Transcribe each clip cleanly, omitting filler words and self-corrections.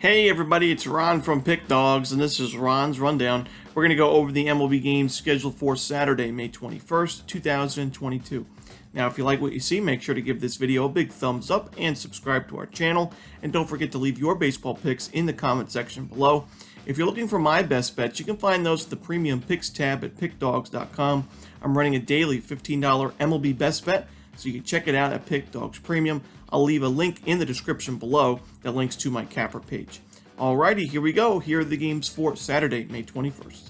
Hey everybody, it's Ron from Pick Dawgz, and this is Ron's Rundown. We're going to go over the MLB games scheduled for Saturday, May 21st, 2022. Now, if you like what you see, make sure to give this video a big thumbs up and subscribe to our channel. And don't forget to leave your baseball picks in the comment section below. If you're looking for my best bets, you can find those at the Premium Picks tab at Pickdawgz.com. I'm running a daily $15 MLB best bet, so you can check it out at Pickdawgz Premium. I'll leave a link in the description below that links to my capper page. Alrighty, here we go. Here are the games for Saturday, May 21st.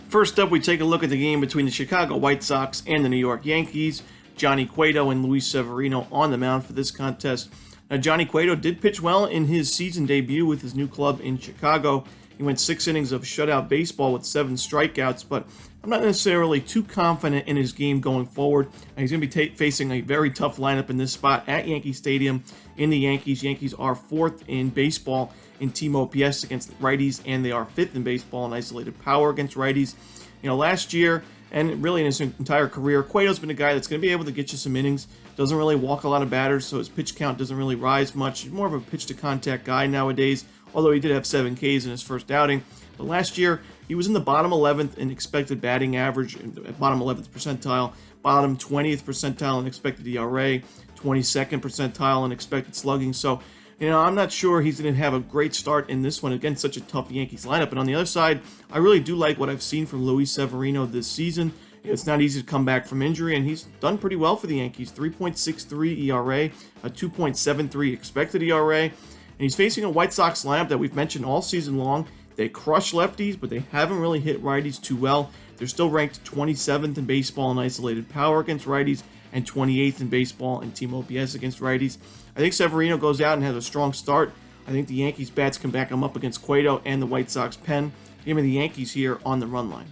First up, we take a look at the game between the Chicago White Sox and the New York Yankees. Johnny Cueto and Luis Severino on the mound for this contest. Now, Johnny Cueto did pitch well in his season debut with his new club in Chicago. He went 6 innings of shutout baseball with 7 strikeouts, but I'm not necessarily too confident in his game going forward. He's going to be facing a very tough lineup in this spot at Yankee Stadium in the Yankees. Yankees are 4th in baseball in team OPS against righties, and they are 5th in baseball in isolated power against righties. You know, last year, and really in his entire career, Cueto's been a guy that's going to be able to get you some innings. Doesn't really walk a lot of batters, so his pitch count doesn't really rise much. He's more of a pitch-to-contact guy nowadays, although he did have 7 Ks in his first outing. But last year, he was in the bottom 11th in expected batting average, bottom 11th percentile, bottom 20th percentile in expected ERA, 22nd percentile in expected slugging. So, you know, I'm not sure he's going to have a great start in this one against such a tough Yankees lineup. And on the other side, I really do like what I've seen from Luis Severino this season. It's not easy to come back from injury, and he's done pretty well for the Yankees. 3.63 ERA, a 2.73 expected ERA. And he's facing a White Sox lineup that we've mentioned all season long. They crush lefties, but they haven't really hit righties too well. They're still ranked 27th in baseball in isolated power against righties and 28th in baseball in team OPS against righties. I think Severino goes out and has a strong start. I think the Yankees bats can back him up against Cueto and the White Sox pen. Give me the Yankees here on the run line.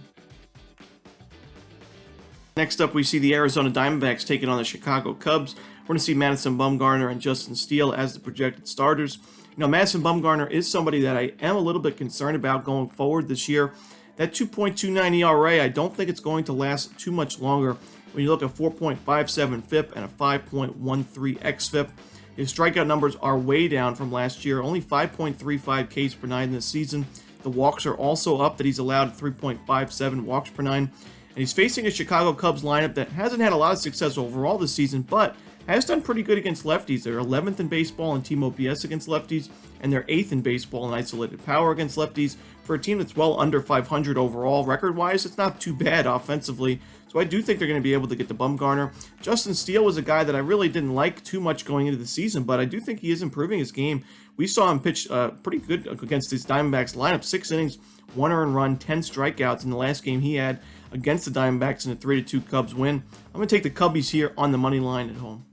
Next up, we see the Arizona Diamondbacks taking on the Chicago Cubs. We're going to see Madison Bumgarner and Justin Steele as the projected starters. You know, Madison Bumgarner is somebody that I am a little bit concerned about going forward this year. That 2.29 ERA, I don't think it's going to last too much longer. When you look at 4.57 FIP and a 5.13 xFIP, his strikeout numbers are way down from last year, only 5.35 Ks per 9 this season. The walks are also up, that he's allowed at 3.57 walks per 9. And he's facing a Chicago Cubs lineup that hasn't had a lot of success overall this season, but has done pretty good against lefties. They're 11th in baseball in team OPS against lefties, and they're 8th in baseball in isolated power against lefties. For a team that's well under 500 overall record-wise, it's not too bad offensively. So I do think they're going to be able to get the Bumgarner. Justin Steele was a guy that I really didn't like too much going into the season, but I do think he is improving his game. We saw him pitch pretty good against this Diamondbacks lineup. 6 innings, 1 earned run, 10 strikeouts in the last game he had against the Diamondbacks in a 3-2 Cubs win. I'm going to take the Cubbies here on the money line at home.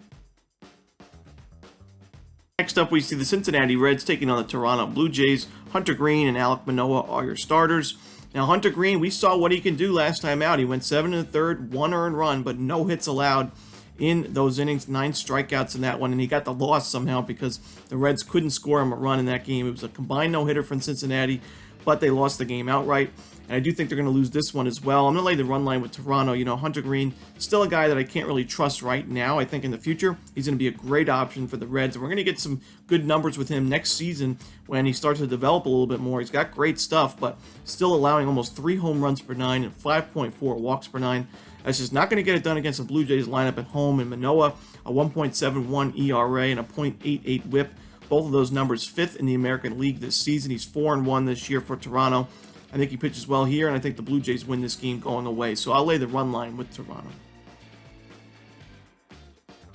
Next up, we see the Cincinnati Reds taking on the Toronto Blue Jays. Hunter Green and Alek Manoah are your starters. Now, Hunter Green, we saw what he can do last time out. He went 7 1/3, 1 earned run, but no hits allowed in those innings, 9 strikeouts in that one, and he got the loss somehow because the Reds couldn't score him a run in that game. It was a combined no-hitter from Cincinnati, but they lost the game outright. And I do think they're going to lose this one as well. I'm going to lay the run line with Toronto. You know, Hunter Green, still a guy that I can't really trust right now. I think in the future, he's going to be a great option for the Reds. And we're going to get some good numbers with him next season when he starts to develop a little bit more. He's got great stuff, but still allowing almost 3 home runs per 9 and 5.4 walks per 9. That's just not going to get it done against the Blue Jays lineup at home. And Manoah, a 1.71 ERA and a 0.88 WHIP. Both of those numbers 5th in the American League this season. He's 4-1 this year for Toronto. I think he pitches well here, and I think the Blue Jays win this game going away. So I'll lay the run line with Toronto.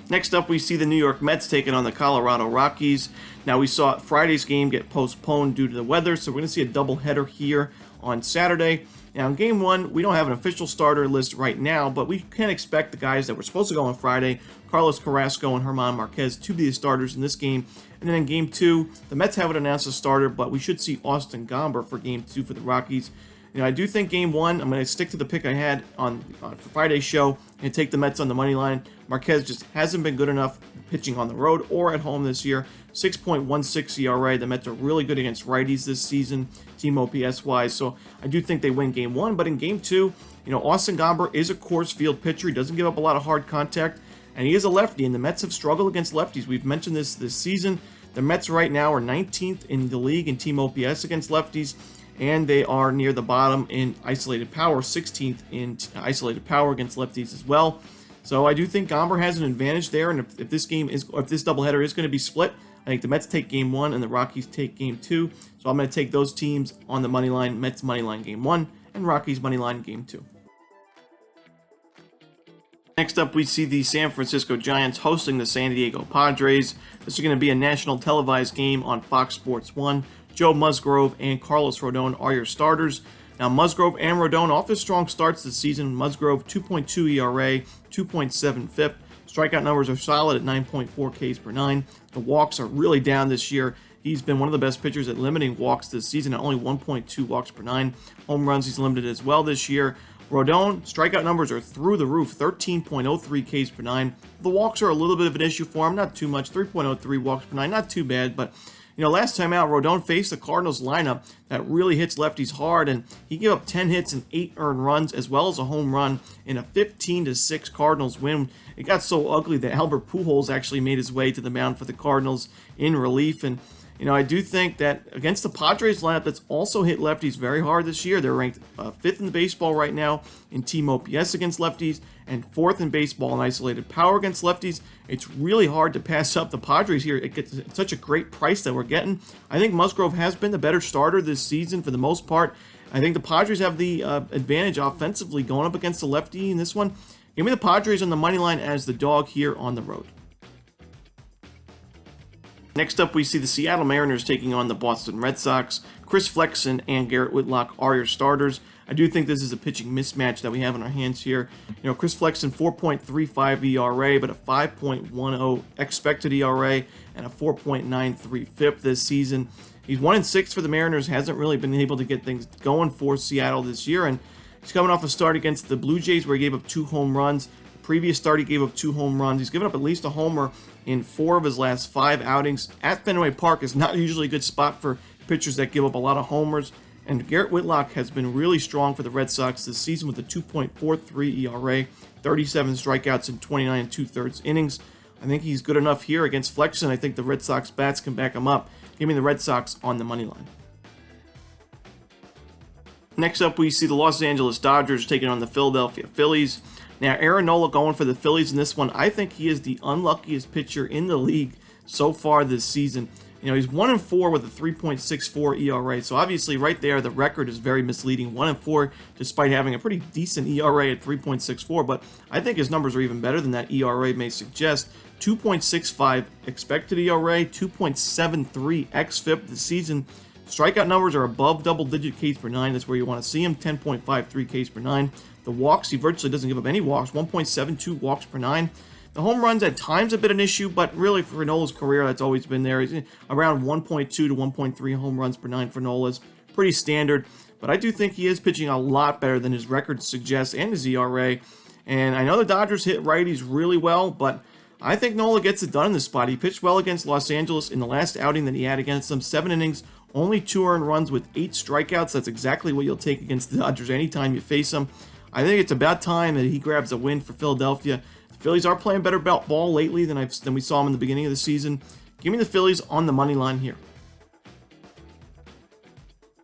Next up, we see the New York Mets taking on the Colorado Rockies. Now, we saw Friday's game get postponed due to the weather, so we're going to see a doubleheader here on Saturday. Now, in Game 1, we don't have an official starter list right now, but we can expect the guys that were supposed to go on Friday, Carlos Carrasco and German Marquez, to be the starters in this game. And then in Game 2, the Mets haven't announced a starter, but we should see Austin Gomber for Game 2 for the Rockies. You know, I do think Game 1, I'm going to stick to the pick I had on Friday's show and take the Mets on the money line. Marquez just hasn't been good enough pitching on the road or at home this year. 6.16 ERA. The Mets are really good against righties this season, team OPS-wise. So I do think they win Game 1. But in Game 2, you know, Austin Gomber is a course field pitcher. He doesn't give up a lot of hard contact. and he is a lefty, and the Mets have struggled against lefties. We've mentioned this season. The Mets right now are 19th in the league in team OPS against lefties, and they are near the bottom in isolated power, 16th in isolated power against lefties as well. So I do think Gomber has an advantage there, and if this doubleheader is going to be split, I think the Mets take game 1 and the Rockies take game 2. So I'm going to take those teams on the money line, Mets money line game 1 and Rockies money line game 2. Next up, we see the San Francisco Giants hosting the San Diego Padres. This is going to be a national televised game on Fox Sports 1. Joe Musgrove and Carlos Rodon are your starters. Now, Musgrove and Rodon off to strong starts this season. Musgrove, 2.2 ERA, 2.7 FIP. Strikeout numbers are solid at 9.4 Ks per 9. The walks are really down this year. He's been one of the best pitchers at limiting walks this season at only 1.2 walks per 9. Home runs he's limited as well this year. Rodon, strikeout numbers are through the roof, 13.03 Ks per 9. The walks are a little bit of an issue for him, not too much, 3.03 walks per 9, not too bad, but last time out, Rodon faced the Cardinals lineup that really hits lefties hard, and he gave up 10 hits and 8 earned runs, as well as a home run in a 15-6 Cardinals win. It got so ugly that Albert Pujols actually made his way to the mound for the Cardinals in relief, and I do think that against the Padres lineup that's also hit lefties very hard this year. They're ranked 5th in the baseball right now in team OPS against lefties and 4th in baseball in isolated power against lefties. It's really hard to pass up the Padres here. It's such a great price that we're getting. I think Musgrove has been the better starter this season for the most part. I think the Padres have the advantage offensively going up against the lefty in this one. Give me the Padres on the money line as the dog here on the road. Next up, we see the Seattle Mariners taking on the Boston Red Sox. Chris Flexen and Garrett Whitlock are your starters. I do think this is a pitching mismatch that we have in our hands here. Chris Flexen, 4.35 ERA, but a 5.10 expected ERA and a 4.93 FIP this season. He's 1-6 for the Mariners, hasn't really been able to get things going for Seattle this year, and he's coming off a start against the Blue Jays where he gave up 2 home runs. The previous start, he gave up 2 home runs. He's given up at least a homer in 4 of his last 5 outings. At Fenway Park is not usually a good spot for pitchers that give up a lot of homers. And Garrett Whitlock has been really strong for the Red Sox this season with a 2.43 ERA, 37 strikeouts in 29 2/3 innings. I think he's good enough here against Flexen. I think the Red Sox bats can back him up. Give me the Red Sox on the money line. Next up, we see the Los Angeles Dodgers taking on the Philadelphia Phillies. Now, Aaron Nola going for the Phillies in this one. I think he is the unluckiest pitcher in the league so far this season. He's 1-4 with a 3.64 ERA. So obviously, right there, the record is very misleading. 1-4, despite having a pretty decent ERA at 3.64. But I think his numbers are even better than that ERA may suggest. 2.65 expected ERA, 2.73 xFIP this season. Strikeout numbers are above double-digit Ks per 9. That's where you want to see him, 10.53 Ks per 9. The walks, he virtually doesn't give up any walks, 1.72 walks per 9. The home runs at times have been an issue, but really for Nola's career, that's always been there. He's around 1.2 to 1.3 home runs per 9 for Nola's. Pretty standard, but I do think he is pitching a lot better than his record suggests and his ERA. And I know the Dodgers hit righties really well, but I think Nola gets it done in this spot. He pitched well against Los Angeles in the last outing that he had against them. 7 innings, only 2 earned runs with 8 strikeouts. That's exactly what you'll take against the Dodgers anytime you face them. I think it's about time that he grabs a win for Philadelphia. The Phillies are playing better ball lately than we saw them in the beginning of the season. Give me the Phillies on the money line here.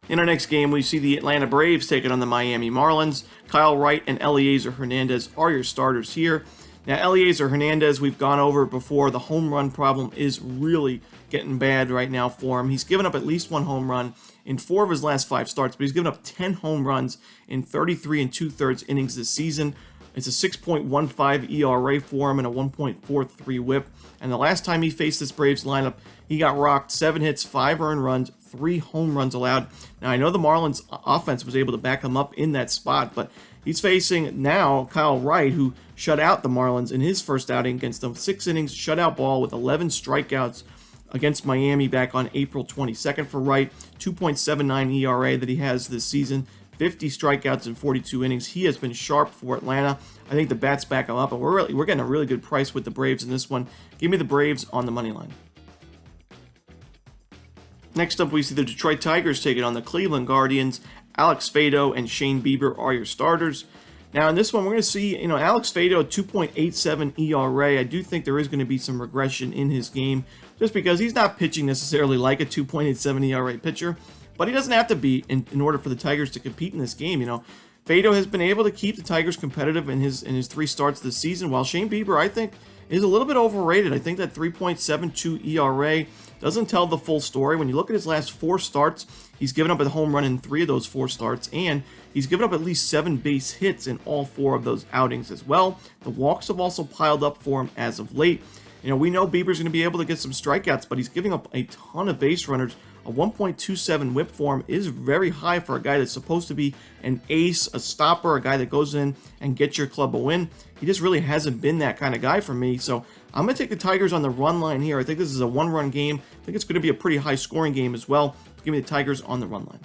In our next game, we see the Atlanta Braves taking on the Miami Marlins. Kyle Wright and Eliezer Hernandez are your starters here. Now, Eliezer Hernandez, we've gone over before. The home run problem is really getting bad right now for him. He's given up at least 1 home run in 4 of his last 5 starts, but he's given up 10 home runs in 33 2/3 innings this season. It's a 6.15 ERA for him and a 1.43 whip. And the last time he faced this Braves lineup, he got rocked. 7 hits, 5 earned runs, 3 home runs allowed. Now, I know the Marlins offense was able to back him up in that spot, but he's facing now Kyle Wright, who shut out the Marlins in his first outing against them. 6 innings, shutout ball with 11 strikeouts against Miami back on April 22nd for Wright. 2.79 ERA that he has this season. 50 strikeouts in 42 innings. He has been sharp for Atlanta. I think the bats back him up, and we're getting a really good price with the Braves in this one. Give me the Braves on the money line. Next up, we see the Detroit Tigers taking on the Cleveland Guardians. Alex Fado and Shane Bieber are your starters. Now, in this one, we're going to see, Alex Faedo, 2.87 ERA. I do think there is going to be some regression in his game just because he's not pitching necessarily like a 2.87 ERA pitcher, but he doesn't have to be in order for the Tigers to compete in this game. Faedo has been able to keep the Tigers competitive in his 3 starts this season, while Shane Bieber, I think, is a little bit overrated. I think that 3.72 ERA doesn't tell the full story. When you look at his last 4 starts, he's given up a home run in 3 of those 4 starts, and he's given up at least 7 base hits in all 4 of those outings as well. The walks have also piled up for him as of late. We know Bieber's going to be able to get some strikeouts, but he's giving up a ton of base runners. A 1.27 whip for him is very high for a guy that's supposed to be an ace, a stopper, a guy that goes in and gets your club a win. He just really hasn't been that kind of guy for me, so I'm going to take the Tigers on the run line here. I think this is a 1-run game. I think it's going to be a pretty high-scoring game as well. Give me the Tigers on the run line.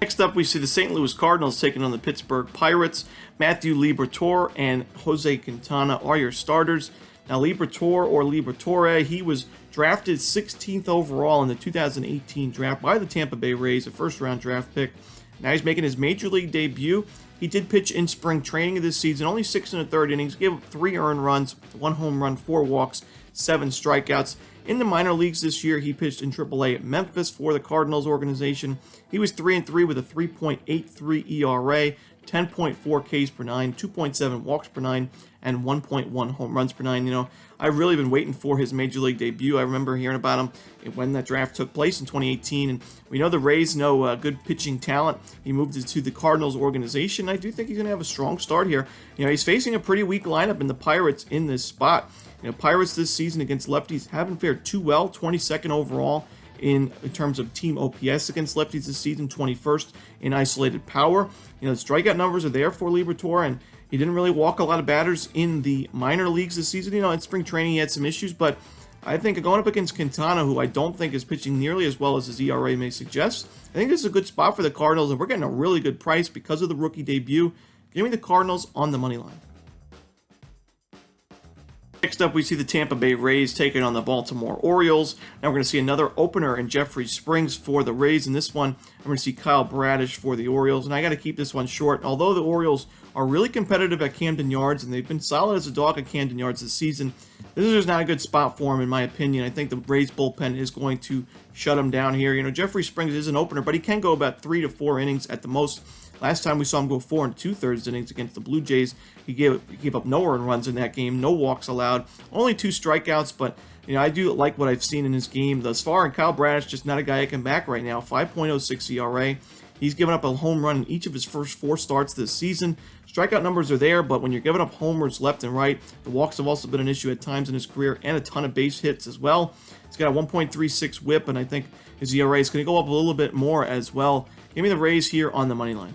Next up, we see the St. Louis Cardinals taking on the Pittsburgh Pirates. Matthew Liberatore and Jose Quintana are your starters. Now, Liberatore, he was drafted 16th overall in the 2018 draft by the Tampa Bay Rays, a first-round draft pick. Now he's making his major league debut. He did pitch in spring training of this season, only 6 1/3 innings, gave up 3 earned runs, 1 home run, 4 walks, 7 strikeouts. In the minor leagues this year, he pitched in AAA at Memphis for the Cardinals organization. He was 3-3 with a 3.83 ERA, 10.4 Ks per 9, 2.7 walks per 9, and 1.1 home runs per 9. I've really been waiting for his major league debut. I remember hearing about him when that draft took place in 2018, and we know the Rays know good pitching talent. He moved to the Cardinals organization. I do think he's going to have a strong start here. He's facing a pretty weak lineup in the Pirates in this spot. Pirates this season against lefties haven't fared too well, 22nd overall in terms of team OPS against lefties this season, 21st in isolated power. The strikeout numbers are there for Liberatore, and he didn't really walk a lot of batters in the minor leagues this season. In spring training he had some issues, but I think going up against Quintana, who I don't think is pitching nearly as well as his ERA may suggest, I think this is a good spot for the Cardinals, and we're getting a really good price because of the rookie debut. Give me the Cardinals on the money line. Next up, we see the Tampa Bay Rays taking on the Baltimore Orioles. Now we're going to see another opener in Jeffrey Springs for the Rays. In this one, I'm going to see Kyle Bradish for the Orioles, and I got to keep this one short. Although the Orioles are really competitive at Camden Yards, and they've been solid as a dog at Camden Yards this season, this is just not a good spot for him, in my opinion. I think the Rays bullpen is going to shut him down here. Jeffrey Springs is an opener, but he can go about 3 to 4 innings at the most. Last time we saw him go 4 2/3 innings against the Blue Jays, he gave up no earned runs in that game, no walks allowed, only 2 strikeouts, but I do like what I've seen in his game thus far, and Kyle Bradish just not a guy I can back right now. 5.06 ERA. He's given up a home run in each of his first 4 starts this season. Strikeout numbers are there, but when you're giving up homers left and right, the walks have also been an issue at times in his career, and a ton of base hits as well. He's got a 1.36 whip, and I think his ERA is going to go up a little bit more as well. Give me the Rays here on the money line.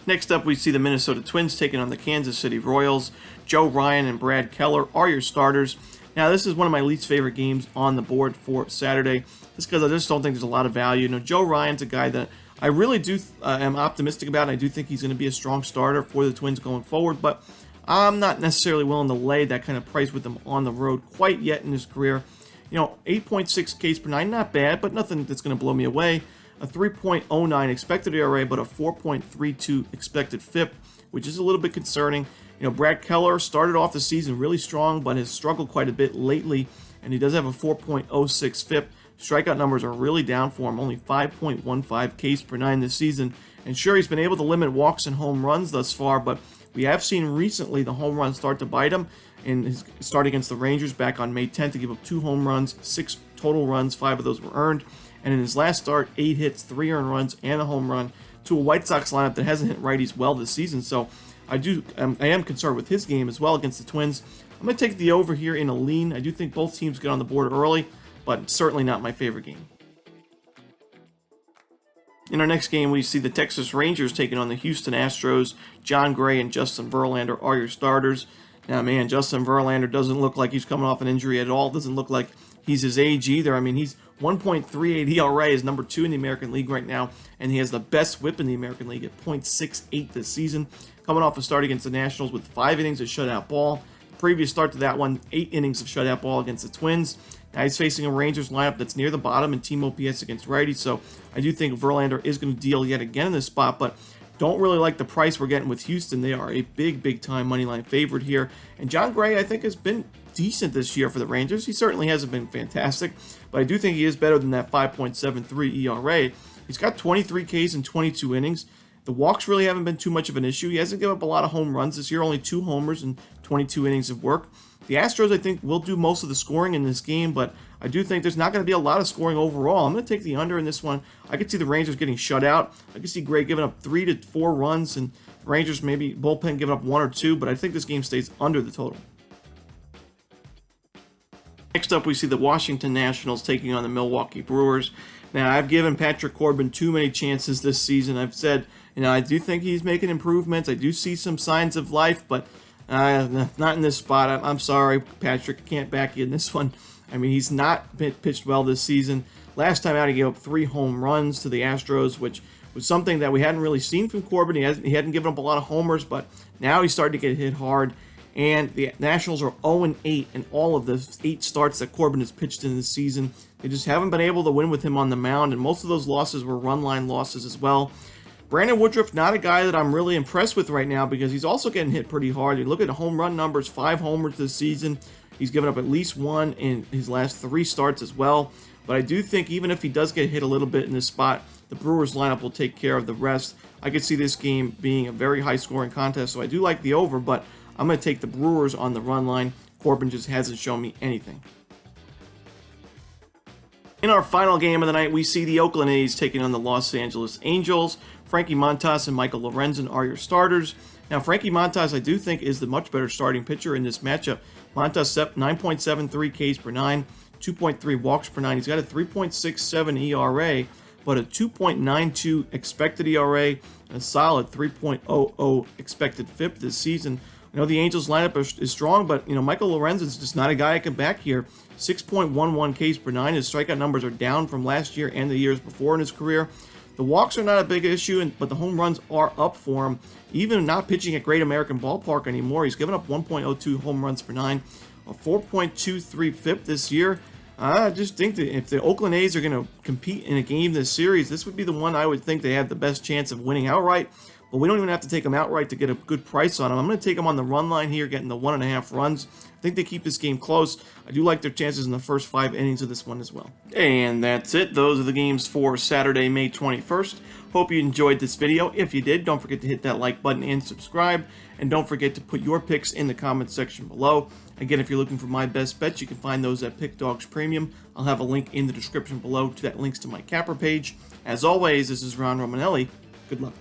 Next up, we see the Minnesota Twins taking on the Kansas City Royals. Joe Ryan and Brad Keller are your starters. Now, this is one of my least favorite games on the board for Saturday, just because I just don't think there's a lot of value. Joe Ryan's a guy that I really do am optimistic about, and I do think he's going to be a strong starter for the Twins going forward, but I'm not necessarily willing to lay that kind of price with him on the road quite yet in his career. 8.6 Ks per 9, not bad, but nothing that's going to blow me away. A 3.09 expected ERA, but a 4.32 expected FIP, which is a little bit concerning. Brad Keller started off the season really strong, but has struggled quite a bit lately, and he does have a 4.06 FIP. Strikeout numbers are really down for him, only 5.15 Ks per 9 this season. And sure, he's been able to limit walks and home runs thus far, but we have seen recently the home runs start to bite him. In his start against the Rangers back on May 10th, to give up 2 home runs, 6 total runs, 5 of those were earned. And in his last start, 8 hits, 3 earned runs, and a home run to a White Sox lineup that hasn't hit righties well this season. So I am concerned with his game as well against the Twins. I'm going to take the over here in a lean. I do think both teams get on the board early, but certainly not my favorite game. In our next game, we see the Texas Rangers taking on the Houston Astros. John Gray and Justin Verlander are your starters. Now, man, Justin Verlander doesn't look like he's coming off an injury at all. Doesn't look like he's his age either. I mean, he's 1.38 ERA, is number 2 in the American League right now, and he has the best whip in the American League at .68 this season. Coming off a start against the Nationals with 5 innings of shutout ball, previous start to that one, 8 innings of shutout ball against the Twins. Now he's facing a Rangers lineup that's near the bottom in team OPS against righties, so I do think Verlander is going to deal yet again in this spot, but don't really like the price we're getting with Houston. They are a big time money line favorite here, and John Gray, I think, has been decent this year for the Rangers. He certainly hasn't been fantastic, but I do think he is better than that 5.73 ERA. He's got 23 Ks in 22 innings. The walks really haven't been too much of an issue. He hasn't given up a lot of home runs this year, only 2 homers and 22 innings of work. The Astros, I think, will do most of the scoring in this game, but I do think there's not going to be a lot of scoring overall. I'm going to take the under in this one. I could see the Rangers getting shut out. I could see Gray giving up 3 to 4 runs, and the Rangers maybe bullpen giving up 1 or 2, but I think this game stays under the total. Next up, we see the Washington Nationals taking on the Milwaukee Brewers. Now, I've given Patrick Corbin too many chances this season. I've said, I do think he's making improvements. I do see some signs of life, but not in this spot. I'm sorry, Patrick. Can't back you in this one. I mean, he's not pitched well this season. Last time out, he gave up 3 home runs to the Astros, which was something that we hadn't really seen from Corbin. He hadn't given up a lot of homers, but now he's starting to get hit hard. And the Nationals are 0-8 in all of the 8 starts that Corbin has pitched in this season. They just haven't been able to win with him on the mound, and most of those losses were run line losses as well. Brandon Woodruff, not a guy that I'm really impressed with right now because he's also getting hit pretty hard. You look at the home run numbers, 5 homers this season. He's given up at least 1 in his last 3 starts as well. But I do think even if he does get hit a little bit in this spot, the Brewers lineup will take care of the rest. I could see this game being a very high-scoring contest, so I do like the over, but I'm going to take the Brewers on the run line. Corbin just hasn't shown me anything. In our final game of the night, we see the Oakland A's taking on the Los Angeles Angels. Frankie Montas and Michael Lorenzen are your starters. Now, Frankie Montas, I do think, is the much better starting pitcher in this matchup. Montas, 9.73 Ks per 9, 2.3 walks per 9. He's got a 3.67 ERA, but a 2.92 expected ERA, and a solid 3.00 expected FIP this season. I know the Angels lineup is strong, but Michael Lorenzen's just not a guy I can back here. 6.11 Ks per 9. His strikeout numbers are down from last year and the years before in his career. The walks are not a big issue, but the home runs are up for him. Even not pitching at Great American Ballpark anymore, he's given up 1.02 home runs per 9, a 4.23 FIP this year. I just think that if the Oakland A's are going to compete in a game this series, this would be the one I would think they have the best chance of winning outright. But we don't even have to take them outright to get a good price on them. I'm going to take them on the run line here, getting the 1.5 runs. I think they keep this game close. I do like their chances in the first 5 innings of this one as well. And that's it. Those are the games for Saturday, May 21st. Hope you enjoyed this video. If you did, don't forget to hit that like button and subscribe. And don't forget to put your picks in the comments section below. Again, if you're looking for my best bets, you can find those at Pickdawgz Premium. I'll have a link in the description below that links to my capper page. As always, this is Ron Romanelli. Good luck.